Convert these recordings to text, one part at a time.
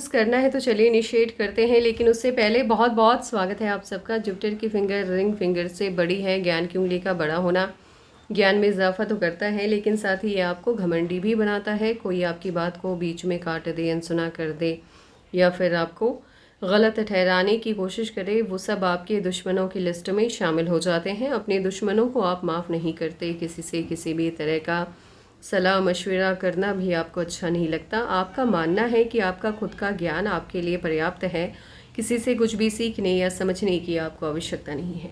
करना है तो चलिए इनिशिएट करते हैं, लेकिन उससे पहले बहुत बहुत स्वागत है आप सबका। जुपिटर की फिंगर रिंग फिंगर से बड़ी है। ज्ञान की उंगली का बड़ा होना ज्ञान में इजाफा तो करता है, लेकिन साथ ही ये आपको घमंडी भी बनाता है। कोई आपकी बात को बीच में काट दे, अनसुना कर दे या फिर आपको गलत ठहराने की कोशिश करे, वो सब आपके दुश्मनों की लिस्ट में शामिल हो जाते हैं। अपने दुश्मनों को आप माफ़ नहीं करते। किसी से किसी भी तरह का सलाह मशवरा करना भी आपको अच्छा नहीं लगता। आपका मानना है कि आपका खुद का ज्ञान आपके लिए पर्याप्त है। किसी से कुछ भी सीखने या समझने की आपको आवश्यकता नहीं है।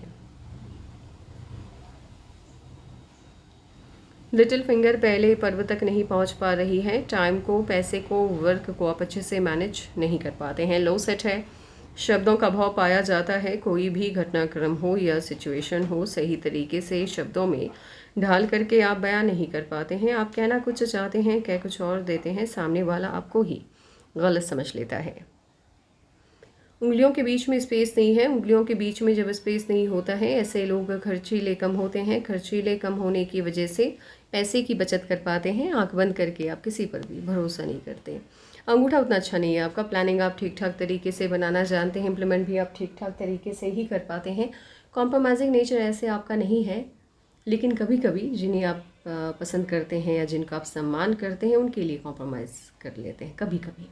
लिटिल फिंगर पहले पर्व तक नहीं पहुंच पा रही है। टाइम को, पैसे को, वर्क को आप अच्छे से मैनेज नहीं कर पाते हैं। लो सेट है। शब्दों का भाव पाया जाता है। कोई भी घटनाक्रम हो या सिचुएशन हो, सही तरीके से शब्दों में ढाल करके आप बयान नहीं कर पाते हैं। आप कहना कुछ चाहते हैं, कह कुछ और देते हैं। सामने वाला आपको ही गलत समझ लेता है। उंगलियों के बीच में स्पेस नहीं है। उंगलियों के बीच में जब स्पेस नहीं होता है, ऐसे लोग खर्चीले कम होते हैं। खर्चीले कम होने की वजह से पैसे की बचत कर पाते हैं। आंख बंद करके आप किसी पर भी भरोसा नहीं करते। अंगूठा उतना अच्छा नहीं है आपका। प्लानिंग आप ठीक ठाक तरीके से बनाना जानते हैं। इम्प्लीमेंट भी आप ठीक ठाक तरीके से ही कर पाते हैं। कॉम्प्रोमाइजिंग नेचर ऐसे आपका नहीं है, लेकिन कभी कभी जिन्हें आप पसंद करते हैं या जिनका आप सम्मान करते हैं, उनके लिए कॉम्प्रोमाइज़ कर लेते हैं कभी कभी।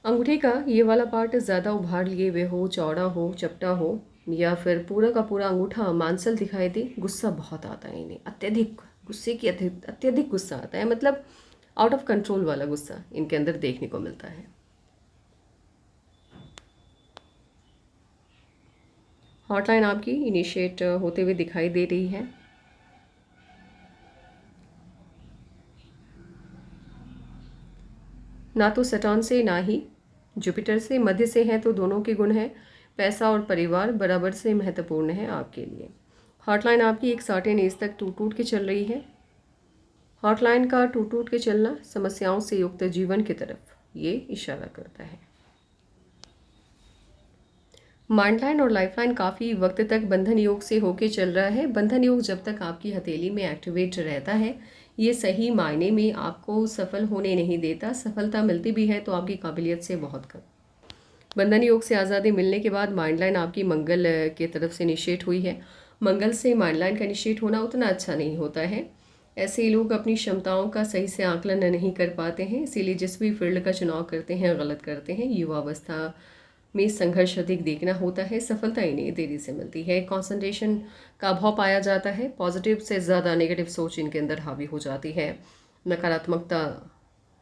अंगूठे का ये वाला पार्ट ज़्यादा उभार लिए हुए हो, चौड़ा हो, चपटा हो, या फिर पूरा का पूरा अंगूठा मांसल दिखाई दे, गुस्सा बहुत आता है इन्हें। अत्यधिक गुस्से की अत्यधिक गुस्सा आता है, मतलब आउट ऑफ कंट्रोल वाला गुस्सा इनके अंदर देखने को मिलता है। हॉटलाइन आपकी इनिशिएट होते हुए दिखाई दे रही है। ना तो सटर्न से ना ही जुपिटर से, मध्य से है तो दोनों के गुण हैं। पैसा और परिवार बराबर से महत्वपूर्ण है आपके लिए। हॉटलाइन आपकी एक सर्टेन एज तक टूट टूट के चल रही है। हॉटलाइन का टूट टूट के चलना समस्याओं से युक्त जीवन की तरफ ये इशारा करता है। माइंडलाइन और लाइफलाइन काफ़ी वक्त तक बंधन योग से होके चल रहा है। बंधन योग जब तक आपकी हथेली में एक्टिवेट रहता है, ये सही मायने में आपको सफल होने नहीं देता। सफलता मिलती भी है तो आपकी काबिलियत से बहुत कम। बंधन योग से आज़ादी मिलने के बाद माइंडलाइन आपकी मंगल के तरफ से इनिशिएट हुई है। मंगल से माइंडलाइन का इनिशिएट होना उतना अच्छा नहीं होता है। ऐसे लोग अपनी क्षमताओं का सही से आकलन नहीं कर पाते हैं, इसीलिए जिस भी फील्ड का चुनाव करते हैं गलत करते हैं। युवावस्था में संघर्ष अधिक देखना होता है। सफलता इन्हें देरी से मिलती है। कंसंट्रेशन का अभाव पाया जाता है। पॉजिटिव से ज़्यादा नेगेटिव सोच इनके अंदर हावी हो जाती है। नकारात्मकता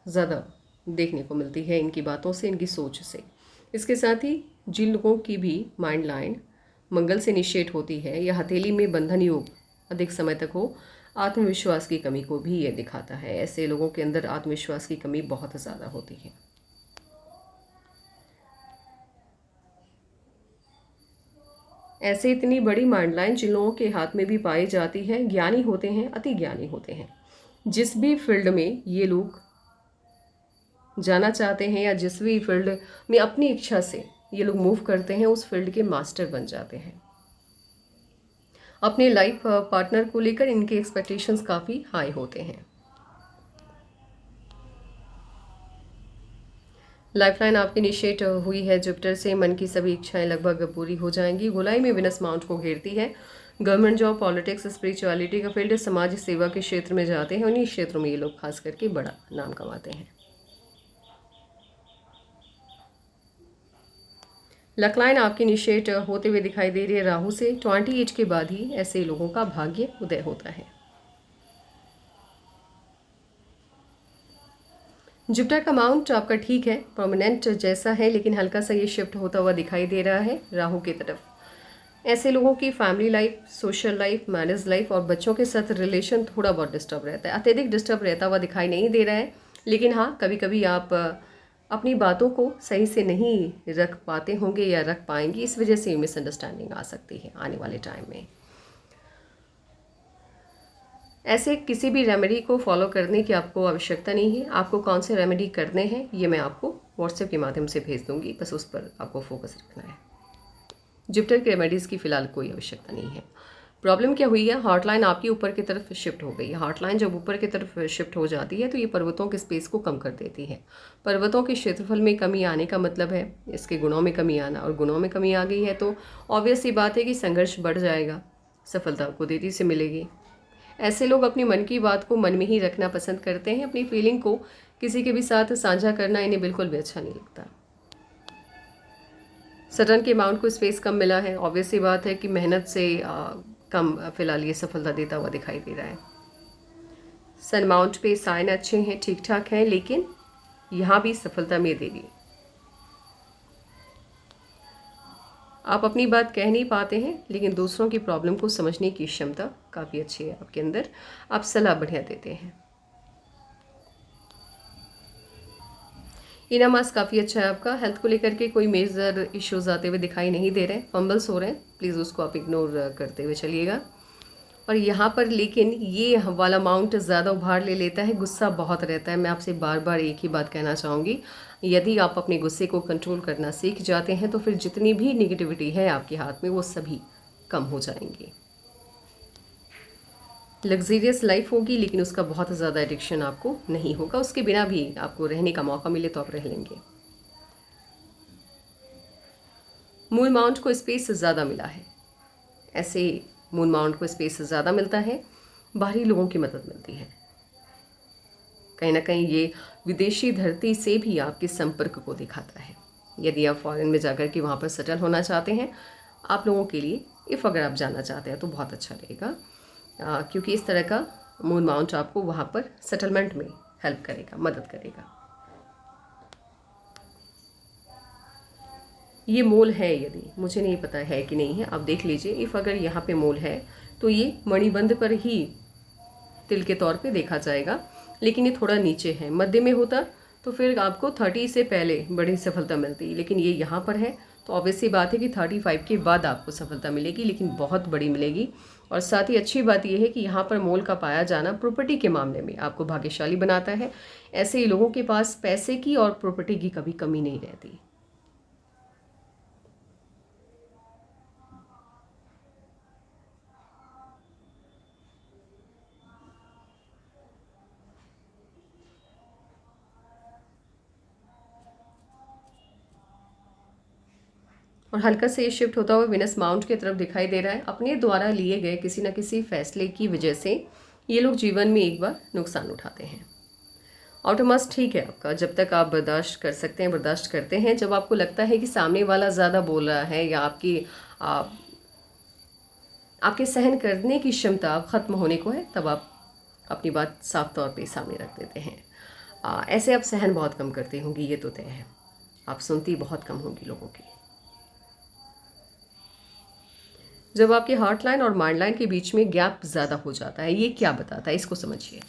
ज़्यादा देखने को मिलती है इनकी बातों से, इनकी सोच से। इसके साथ ही जिन लोगों की भी माइंड लाइन मंगल से निश्चित होती है या हथेली में बंधन योग अधिक समय तक हो, आत्मविश्वास की कमी को भी ये दिखाता है। ऐसे लोगों के अंदर आत्मविश्वास की कमी बहुत ज़्यादा होती है। ऐसे इतनी बड़ी माइंडलाइन जिन लोगों के हाथ में भी पाई जाती है, ज्ञानी होते हैं, अति ज्ञानी होते हैं। जिस भी फील्ड में ये लोग जाना चाहते हैं या जिस भी फील्ड में अपनी इच्छा से ये लोग मूव करते हैं, उस फील्ड के मास्टर बन जाते हैं। अपने लाइफ पार्टनर को लेकर इनके एक्सपेक्टेशंस काफ़ी हाई होते हैं। लाइफलाइन आपकी इनिशिएट हुई है जुपिटर से। मन की सभी इच्छाएं लगभग पूरी हो जाएंगी। गोलाई में विनस माउंट को घेरती है। गवर्नमेंट जॉब, पॉलिटिक्स, स्पिरिचुअलिटी का फील्ड, समाज सेवा के क्षेत्र में जाते हैं। उन्हीं क्षेत्रों में ये लोग खास करके बड़ा नाम कमाते हैं। लकलाइन आपकी इनिशिएट होते हुए दिखाई दे रही है राहु से। 28 के बाद ही ऐसे लोगों का भाग्य उदय होता है। जुपिटर का माउंट आपका ठीक है, परमानेंट जैसा है, लेकिन हल्का सा ये शिफ्ट होता हुआ दिखाई दे रहा है राहु की तरफ। ऐसे लोगों की family life, social life, marriage life और बच्चों के साथ रिलेशन थोड़ा बहुत डिस्टर्ब रहता है। अत्यधिक डिस्टर्ब रहता हुआ दिखाई नहीं दे रहा है, लेकिन हाँ, कभी कभी आप अपनी बातों को सही से नहीं रख पाते होंगे या रख पाएंगे। इस वजह से मिसअंडरस्टैंडिंग आ सकती है आने वाले टाइम में। ऐसे किसी भी रेमेडी को फॉलो करने की आपको आवश्यकता नहीं है। आपको कौन से रेमेडी करने हैं ये मैं आपको व्हाट्सएप के माध्यम से भेज दूंगी, बस उस पर आपको फोकस रखना है। जुपिटर के रेमेडीज़ की फ़िलहाल कोई आवश्यकता नहीं है। प्रॉब्लम क्या हुई है, हार्ट लाइन आपकी ऊपर की तरफ शिफ्ट हो गई है। हार्ट लाइन जब ऊपर की तरफ शिफ्ट हो जाती है तो ये पर्वतों के स्पेस को कम कर देती है। पर्वतों के क्षेत्रफल में कमी आने का मतलब है इसके गुणों में कमी आना, और गुणों में कमी आ गई है तो ऑब्वियस सी बात है कि संघर्ष बढ़ जाएगा, सफलता आपको देरी से मिलेगी। ऐसे लोग अपनी मन की बात को मन में ही रखना पसंद करते हैं। अपनी फीलिंग को किसी के भी साथ साझा करना इन्हें बिल्कुल भी अच्छा नहीं लगता। सटर्न के अमाउंट को स्पेस कम मिला है, ऑब्वियस सी बात है कि मेहनत से कम फिलहाल ये सफलता देता हुआ दिखाई दे रहा है। सन माउंट पे साइन अच्छे हैं, ठीक ठाक हैं, लेकिन यहाँ भी सफलता में देरी। आप अपनी बात कह नहीं पाते हैं, लेकिन दूसरों की प्रॉब्लम को समझने की क्षमता काफ़ी अच्छी है आपके अंदर। आप सलाह बढ़िया देते हैं। इना मास काफ़ी अच्छा है आपका। हेल्थ को लेकर के कोई मेजर इश्यूज आते हुए दिखाई नहीं दे रहे हैं। फंबल्स हो रहे हैं, प्लीज़ उसको आप इग्नोर करते हुए चलिएगा। और यहाँ पर लेकिन ये वाला माउंट ज़्यादा उभार ले लेता है, गुस्सा बहुत रहता है। मैं आपसे बार बार एक ही बात कहना चाहूँगी, यदि आप अपने गुस्से को कंट्रोल करना सीख जाते हैं तो फिर जितनी भी निगेटिविटी है आपके हाथ में वो सभी कम हो जाएंगी। लग्जीरियस लाइफ होगी, लेकिन उसका बहुत ज़्यादा एडिक्शन आपको नहीं होगा। उसके बिना भी आपको रहने का मौका मिले तो आप रह लेंगे। मून माउंट को स्पेस ज़्यादा मिला है। ऐसे मून माउंट को स्पेस ज़्यादा मिलता है, बाहरी लोगों की मदद मिलती है। कहीं ना कहीं ये विदेशी धरती से भी आपके संपर्क को दिखाता है। यदि आप फॉरेन में जाकर के वहाँ पर सेटल होना चाहते हैं, आप लोगों के लिए अगर आप जाना चाहते हैं तो बहुत अच्छा रहेगा, क्योंकि इस तरह का मून माउंट आपको वहाँ पर सेटलमेंट में हेल्प करेगा, मदद करेगा। ये मोल है, यदि मुझे नहीं पता है कि नहीं है, आप देख लीजिए। अगर यहाँ पे मोल है तो ये मणिबंध पर ही तिल के तौर पे देखा जाएगा, लेकिन ये थोड़ा नीचे है। मध्य में होता तो फिर आपको 30 से पहले बड़ी सफलता मिलती, लेकिन ये यहाँ पर है तो ऑब्वियसली बात है कि 35 के बाद आपको सफलता मिलेगी, लेकिन बहुत बड़ी मिलेगी। और साथ ही अच्छी बात यह है कि यहाँ पर मोल का पाया जाना प्रॉपर्टी के मामले में आपको भाग्यशाली बनाता है। ऐसे ही लोगों के पास पैसे की और प्रॉपर्टी की कभी कमी नहीं रहती। और हल्का से शिफ्ट होता हुआ विनस माउंट की तरफ दिखाई दे रहा है। अपने द्वारा लिए गए किसी न किसी फैसले की वजह से ये लोग जीवन में एक बार नुकसान उठाते हैं। ऑटोमास ठीक है आपका, जब तक आप बर्दाश्त कर सकते हैं बर्दाश्त करते हैं। जब आपको लगता है कि सामने वाला ज़्यादा बोल रहा है या आपके सहन करने की क्षमता ख़त्म होने को है, तब आप अपनी बात साफ तौर पे सामने रख देते हैं। ऐसे आप सहन बहुत कम करते होंगी, ये तो तय है। आप सुनती बहुत कम होंगी लोगों की। जब आपके हार्ट लाइन और माइंड लाइन के बीच में गैप ज़्यादा हो जाता है, ये क्या बताता है, इसको समझिए।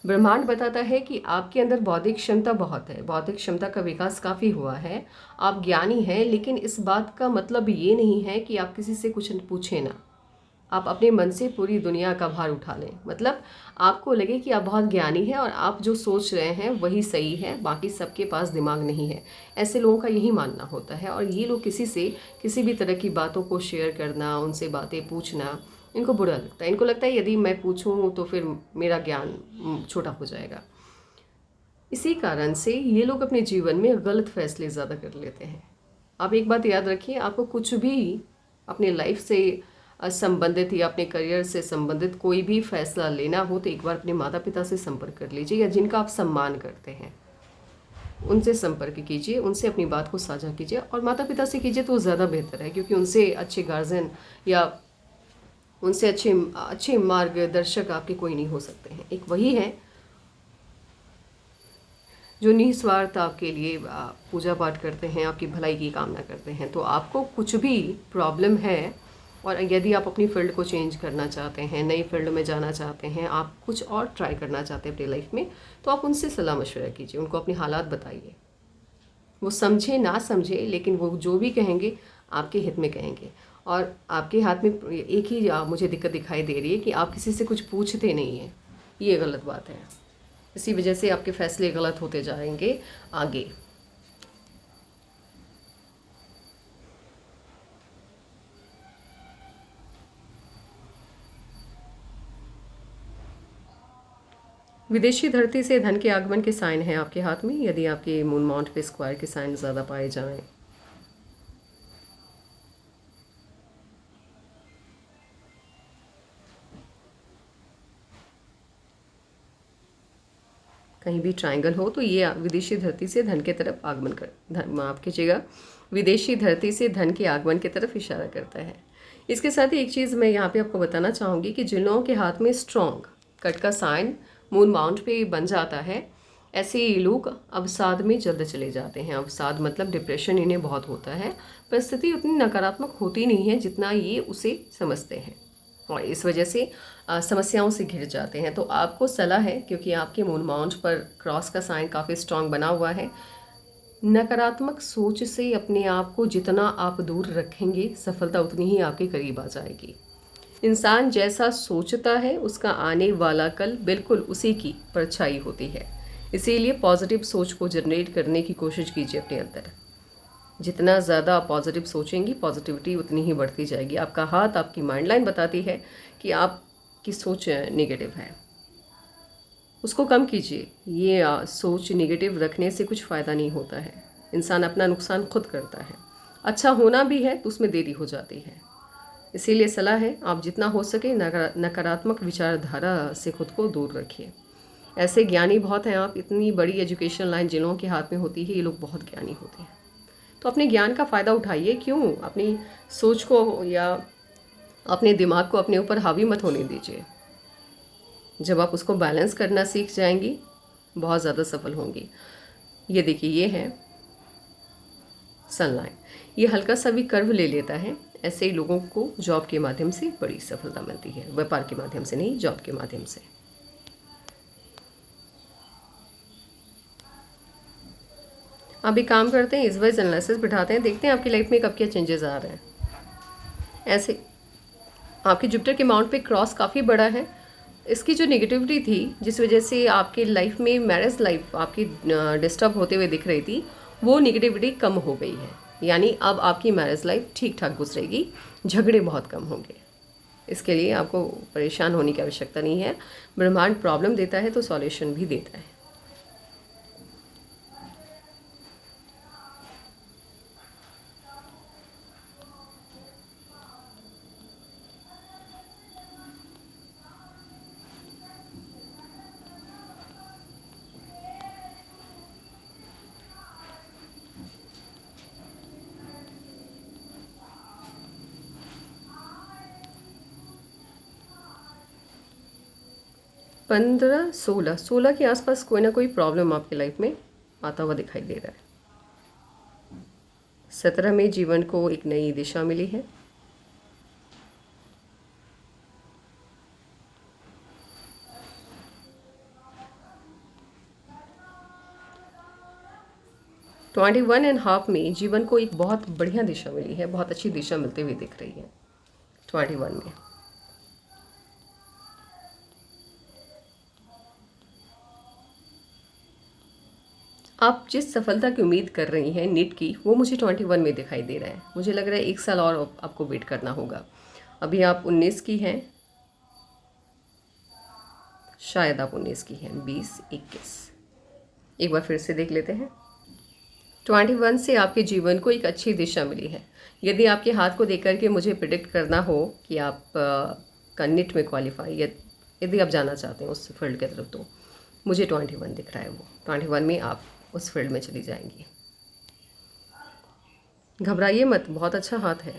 ब्रह्मांड बताता है कि आपके अंदर बौद्धिक क्षमता बहुत है, बौद्धिक क्षमता का विकास काफ़ी हुआ है, आप ज्ञानी हैं, लेकिन इस बात का मतलब ये नहीं है कि आप किसी से कुछ पूछें ना। आप अपने मन से पूरी दुनिया का भार उठा लें, मतलब आपको लगे कि आप बहुत ज्ञानी हैं और आप जो सोच रहे हैं वही सही है, बाकी सबके पास दिमाग नहीं है। ऐसे लोगों का यही मानना होता है, और ये लोग किसी से किसी भी तरह की बातों को शेयर करना, उनसे बातें पूछना इनको बुरा लगता है। इनको लगता है यदि मैं पूछूं तो फिर मेरा ज्ञान छोटा हो जाएगा। इसी कारण से ये लोग अपने जीवन में गलत फैसले ज़्यादा कर लेते हैं। आप एक बात याद रखिए, आपको कुछ भी अपने लाइफ से संबंधित या अपने करियर से संबंधित कोई भी फैसला लेना हो तो एक बार अपने माता पिता से संपर्क कर लीजिए, या जिनका आप सम्मान करते हैं उनसे संपर्क कीजिए, उनसे अपनी बात को साझा कीजिए। और माता पिता से कीजिए तो ज़्यादा बेहतर है, क्योंकि उनसे अच्छे गार्जियन या उनसे अच्छे अच्छे मार्गदर्शक आपके कोई नहीं हो सकते हैं। एक वही है जो निस्वार्थ आपके लिए पूजा पाठ करते हैं, आपकी भलाई की कामना करते हैं। तो आपको कुछ भी प्रॉब्लम है और यदि आप अपनी फील्ड को चेंज करना चाहते हैं, नई फील्ड में जाना चाहते हैं, आप कुछ और ट्राई करना चाहते हैं अपनी लाइफ में, तो आप उनसे सलाह मशवरा कीजिए, उनको अपने हालात बताइए। वो समझे ना समझे, लेकिन वो जो भी कहेंगे आपके हित में कहेंगे। और आपके हाथ में एक ही मुझे दिक्कत दिखाई दे रही है कि आप किसी से कुछ पूछते नहीं हैं। ये गलत बात है, इसी वजह से आपके फैसले गलत होते जाएंगे आगे। विदेशी धरती से धन के आगमन के साइन हैं आपके हाथ में, यदि आपके मून माउंट पे स्क्वायर के साइन ज़्यादा पाए जाएं। कहीं भी ट्रायंगल हो तो ये विदेशी धरती से धन के तरफ आगमन कर माफ़ कीजिएगा, विदेशी धरती से धन के आगमन की तरफ इशारा करता है। इसके साथ ही एक चीज़ मैं यहाँ पे आपको बताना चाहूँगी कि जिन लोगों के हाथ में स्ट्रॉन्ग कट का साइन मून माउंट पे बन जाता है, ऐसे लोग अवसाद में जल्द चले जाते हैं। अवसाद मतलब डिप्रेशन इन्हें बहुत होता है। परिस्थिति उतनी नकारात्मक होती नहीं है जितना ये उसे समझते हैं, और इस वजह से समस्याओं से घिर जाते हैं। तो आपको सलाह है, क्योंकि आपके मून माउंट पर क्रॉस का साइन काफ़ी स्ट्रांग बना हुआ है, नकारात्मक सोच से अपने आप को जितना आप दूर रखेंगे, सफलता उतनी ही आपके करीब आ जाएगी। इंसान जैसा सोचता है उसका आने वाला कल बिल्कुल उसी की परछाई होती है। इसीलिए पॉजिटिव सोच को जनरेट करने की कोशिश कीजिए अपने अंदर। जितना ज़्यादा आप पॉजिटिव सोचेंगी, पॉजिटिविटी उतनी ही बढ़ती जाएगी। आपका हाथ, आपकी माइंड लाइन बताती है कि आपकी सोच नेगेटिव है, उसको कम कीजिए। ये सोच नेगेटिव रखने से कुछ फ़ायदा नहीं होता है। इंसान अपना नुकसान खुद करता है। अच्छा होना भी है तो उसमें देरी हो जाती है। इसीलिए सलाह है, आप जितना हो सके नकारात्मक विचारधारा से खुद को दूर रखिए। ऐसे ज्ञानी बहुत हैं आप, इतनी बड़ी एजुकेशन लाइन जिन लोगों के हाथ में होती है, ये लोग बहुत ज्ञानी होते हैं। तो अपने ज्ञान का फ़ायदा उठाइए। क्यों अपनी सोच को या अपने दिमाग को अपने ऊपर हावी मत होने दीजिए। जब आप उसको बैलेंस करना सीख जाएंगी, बहुत ज़्यादा सफल होंगी। ये देखिए, ये है सनलाइन, ये हल्का सा भी कर्व ले लेता है। ऐसे ही लोगों को जॉब के माध्यम से बड़ी सफलता मिलती है, व्यापार के माध्यम से नहीं, जॉब के माध्यम से। आप एक काम करते हैं, इस वाइज एनालिसिस बिठाते हैं, देखते हैं आपकी लाइफ में कब क्या चेंजेस आ रहे हैं। ऐसे आपके जुपिटर के माउंट पे क्रॉस काफ़ी बड़ा है। इसकी जो नेगेटिविटी थी, जिस वजह से आपकी लाइफ में मैरिज लाइफ आपकी डिस्टर्ब होते हुए दिख रही थी, वो नेगेटिविटी कम हो गई है। यानी अब आपकी मैरिज लाइफ ठीक ठाक गुजरेगी, झगड़े बहुत कम होंगे। इसके लिए आपको परेशान होने की आवश्यकता नहीं है। ब्रह्मांड प्रॉब्लम देता है तो सॉल्यूशन भी देता है। पंद्रह सोलह सोलह के आसपास कोई ना कोई प्रॉब्लम आपकी लाइफ में आता हुआ दिखाई दे रहा है। 17 में जीवन को एक नई दिशा मिली है। ट्वेंटी वन एंड हाफ में जीवन को एक बहुत बढ़िया दिशा मिली है, बहुत अच्छी दिशा मिलती हुई दिख रही है 21 में। आप जिस सफलता की उम्मीद कर रही हैं नीट की, वो मुझे 21 में दिखाई दे रहा है। मुझे लग रहा है 1 साल और आपको वेट करना होगा। अभी आप 19 की हैं, शायद आप 19 की हैं, 20, 21। एक बार फिर से देख लेते हैं। 21 से आपके जीवन को एक अच्छी दिशा मिली है। यदि आपके हाथ को देख करके मुझे प्रिडिक्ट करना हो कि आप का नीट में क्वालिफाई, या यदि आप जाना चाहते हैं उस फील्ड की तरफ, तो मुझे 21 दिख रहा है। वो 21 में आप उस फील्ड में चली जाएंगी। घबराइए मत, बहुत अच्छा हाथ है।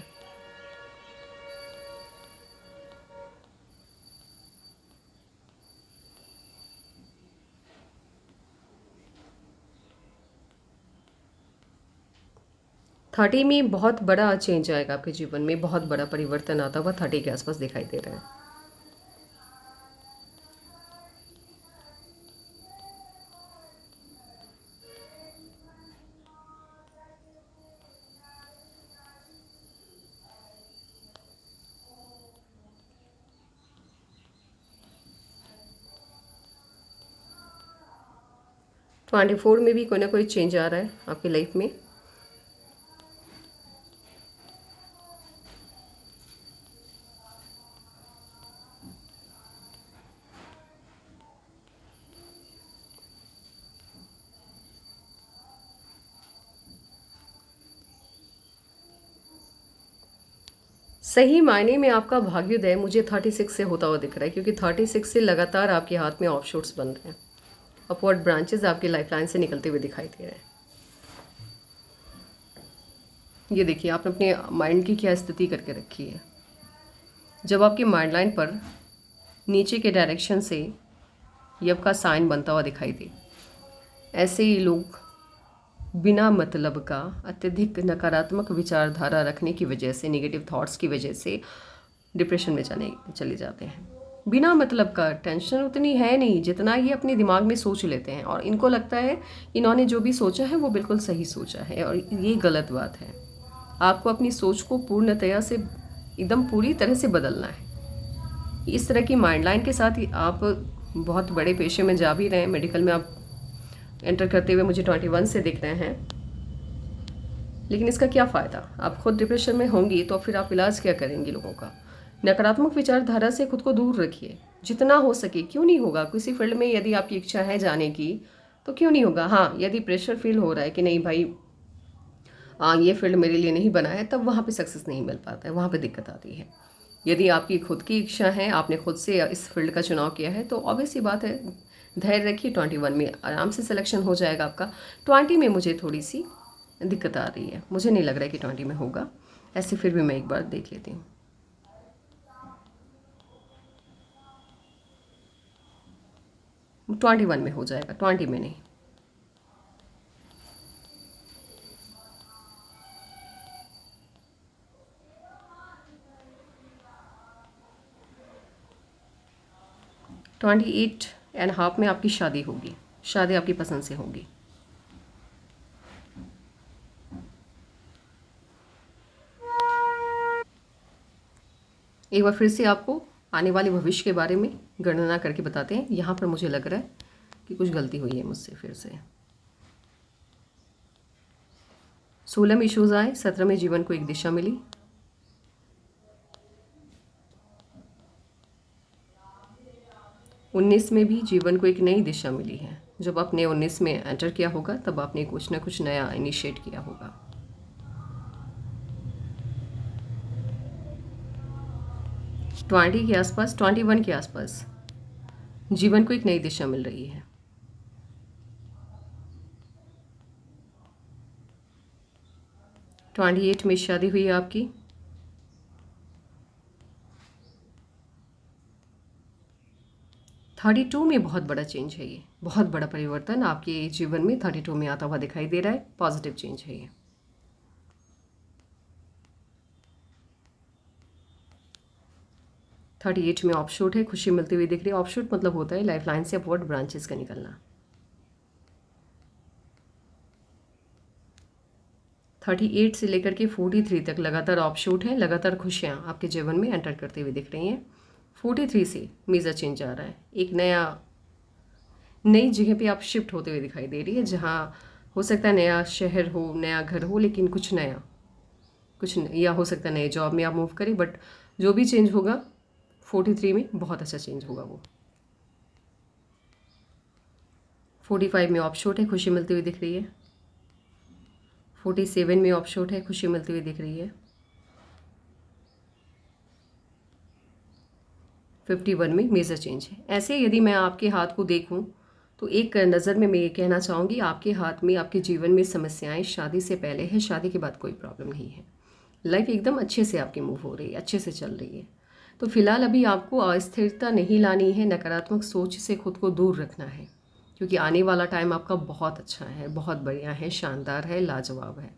थर्टी में बहुत बड़ा चेंज आएगा आपके जीवन में, बहुत बड़ा परिवर्तन आता हुआ 30 के आसपास दिखाई दे रहा है। 24 में भी कोई ना कोई चेंज आ रहा है आपकी लाइफ में। सही मायने में आपका भाग्योदय मुझे 36 से होता हुआ दिख रहा है, क्योंकि 36 से लगातार आपके हाथ में ऑफशूट्स बन रहे हैं, अपवर्ड ब्रांचेस आपके लाइफलाइन से निकलते हुए दिखाई दे रहे हैं। ये देखिए आपने अपने माइंड की क्या स्थिति करके रखी है। जब आपके माइंड लाइन पर नीचे के डायरेक्शन से यव का साइन बनता हुआ दिखाई दे, ऐसे ही लोग बिना मतलब का अत्यधिक नकारात्मक विचारधारा रखने की वजह से, नेगेटिव थॉट्स की वजह से डिप्रेशन में चले जाते हैं। बिना मतलब का टेंशन उतनी है नहीं जितना ये अपने दिमाग में सोच लेते हैं, और इनको लगता है इन्होंने जो भी सोचा है वो बिल्कुल सही सोचा है, और ये गलत बात है। आपको अपनी सोच को पूर्णतया से एकदम पूरी तरह से बदलना है। इस तरह की माइंड लाइन के साथ ही आप बहुत बड़े पेशे में जा भी रहे हैं। मेडिकल में आप एंटर करते हुए मुझे 21 से दिख रहे हैं, लेकिन इसका क्या फ़ायदा? आप खुद डिप्रेशन में होंगी तो फिर आप इलाज क्या करेंगी लोगों का? नकारात्मक विचारधारा से खुद को दूर रखिए जितना हो सके। क्यों नहीं होगा? किसी फील्ड में यदि आपकी इच्छा है जाने की तो क्यों नहीं होगा? हाँ, यदि प्रेशर फील हो रहा है कि नहीं भाई ये फील्ड मेरे लिए नहीं बना है, तब वहाँ पे सक्सेस नहीं मिल पाता है, वहाँ पे दिक्कत आती है। यदि आपकी खुद की इच्छा है, आपने खुद से इस फील्ड का चुनाव किया है, तो ऑब्वियस सी बात है, धैर्य रखिए। 21 में आराम से सिलेक्शन हो जाएगा आपका। 20 में मुझे थोड़ी सी दिक्कत आ रही है, मुझे नहीं लग रहा है कि 20 में होगा। ऐसे फिर भी मैं एक बार देख लेती हूँ। ट्वेंटी वन में हो जाएगा, 20 में नहीं। ट्वेंटी 28.5 में आपकी शादी होगी। शादी आपकी पसंद से होगी। एक बार फिर से आपको आने वाले भविष्य के बारे में गणना करके बताते हैं। यहाँ पर मुझे लग रहा है कि कुछ गलती हुई है मुझसे फिर से। 16 में इश्यूज आए, 17 में जीवन को एक दिशा मिली, 19 में भी जीवन को एक नई दिशा मिली है। जब आपने 19 में एंटर किया होगा तब आपने कुछ ना कुछ नया इनिशिएट किया होगा। 20 के आसपास, 21 के आसपास जीवन को एक नई दिशा मिल रही है। 28 में शादी हुई है आपकी। 32 में बहुत बड़ा चेंज है, ये बहुत बड़ा परिवर्तन आपके जीवन में 32 में आता हुआ दिखाई दे रहा है। पॉजिटिव चेंज है ये। 38 में ऑफशूट है, खुशी मिलती हुई दिख रही है। ऑफशूट मतलब होता है लाइफलाइन से अपवर्ड ब्रांचेस का निकलना। 38 से लेकर के 43 तक लगातार ऑफशूट है, लगातार खुशियाँ आपके जीवन में एंटर करते हुए दिख रही हैं। 43 से मेजर चेंज आ रहा है, एक नई जगह पे आप शिफ्ट होते हुए दिखाई दे रही है, जहाँ हो सकता है नया शहर हो, नया घर हो, लेकिन कुछ नया, या हो सकता है नए जॉब में आप मूव करें, बट जो भी चेंज होगा 43 में बहुत अच्छा चेंज होगा वो। 45 में ऑफशूट है, खुशी मिलती हुई दिख रही है। 47 में ऑफशूट है, खुशी मिलती हुई दिख रही है। 51 में मेजर चेंज है। ऐसे यदि मैं आपके हाथ को देखूं तो एक नज़र में मैं ये कहना चाहूँगी, आपके हाथ में आपके जीवन में समस्याएं शादी से पहले है, शादी के बाद कोई प्रॉब्लम नहीं है। लाइफ एकदम अच्छे से आपकी मूव हो रही है, अच्छे से चल रही है। तो फिलहाल अभी आपको अस्थिरता नहीं लानी है, नकारात्मक सोच से खुद को दूर रखना है, क्योंकि आने वाला टाइम आपका बहुत अच्छा है, बहुत बढ़िया है, शानदार है, लाजवाब है।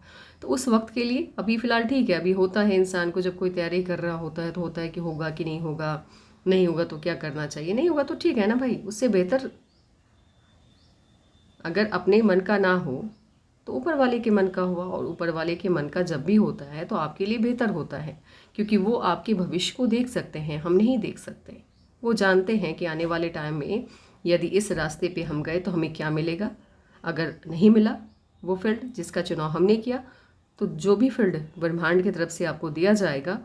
तो उस वक्त के लिए अभी फ़िलहाल ठीक है। अभी होता है इंसान को, जब कोई तैयारी कर रहा होता है तो होता है कि होगा कि नहीं होगा, नहीं होगा तो क्या करना चाहिए, नहीं होगा तो ठीक है ना भाई। उससे बेहतर अगर अपने मन का ना हो तो ऊपर वाले के मन का हुआ, और ऊपर वाले के मन का जब भी होता है तो आपके लिए बेहतर होता है, क्योंकि वो आपके भविष्य को देख सकते हैं, हम नहीं देख सकते। वो जानते हैं कि आने वाले टाइम में यदि इस रास्ते पे हम गए तो हमें क्या मिलेगा। अगर नहीं मिला वो फील्ड जिसका चुनाव हमने किया, तो जो भी फील्ड ब्रह्मांड की तरफ से आपको दिया जाएगा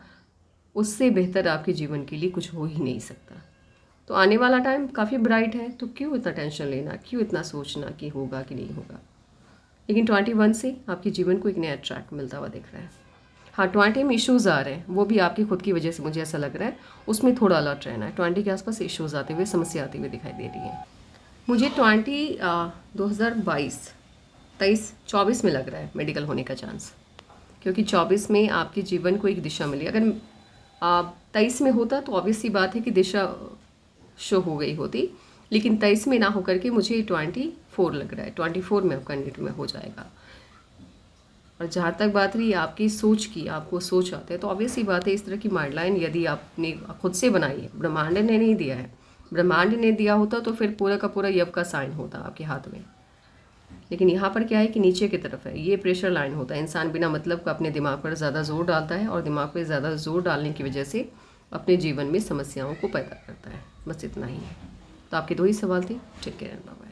उससे बेहतर आपके जीवन के लिए कुछ हो ही नहीं सकता। तो आने वाला टाइम काफ़ी ब्राइट है, तो क्यों इतना टेंशन लेना, क्यों इतना सोचना कि होगा कि नहीं होगा। लेकिन 21 से आपके जीवन को एक नया ट्रैक मिलता हुआ दिख रहा है। हाँ 20 में इश्यूज़ आ रहे हैं, वो भी आपकी खुद की वजह से मुझे ऐसा लग रहा है, उसमें थोड़ा अलर्ट रहना है। 20 के आसपास इश्यूज़ आते हुए, समस्या आती हुई दिखाई दे रही है मुझे। 2022 23 24 में लग रहा है मेडिकल होने का चांस, क्योंकि 24 में आपके जीवन को एक दिशा मिली। अगर 23 में होता तो ऑब्वियस सी बात है कि दिशा शो हो गई होती, लेकिन 23 में ना होकर के मुझे 24 लग रहा है, 24 में आपका नीट में हो जाएगा। और जहाँ तक बात रही आपकी सोच की, आपको सोच आते हैं तो ऑब्वियस सी बात है, इस तरह की माइडलाइन यदि आपने खुद से बनाई है, ब्रह्मांड ने नहीं दिया है, ब्रह्मांड ने दिया होता तो फिर पूरा का पूरा यव का साइन होता आपके हाथ में। लेकिन यहाँ पर क्या है कि नीचे की तरफ है, ये प्रेशर लाइन होता है। इंसान बिना मतलब का अपने दिमाग पर ज़्यादा जोर डालता है और दिमाग पर ज़्यादा जोर डालने की वजह से अपने जीवन में समस्याओं को पैदा करता है। बस इतना ही है। तो आपके दो ही सवाल थे। ठीक है, बाय।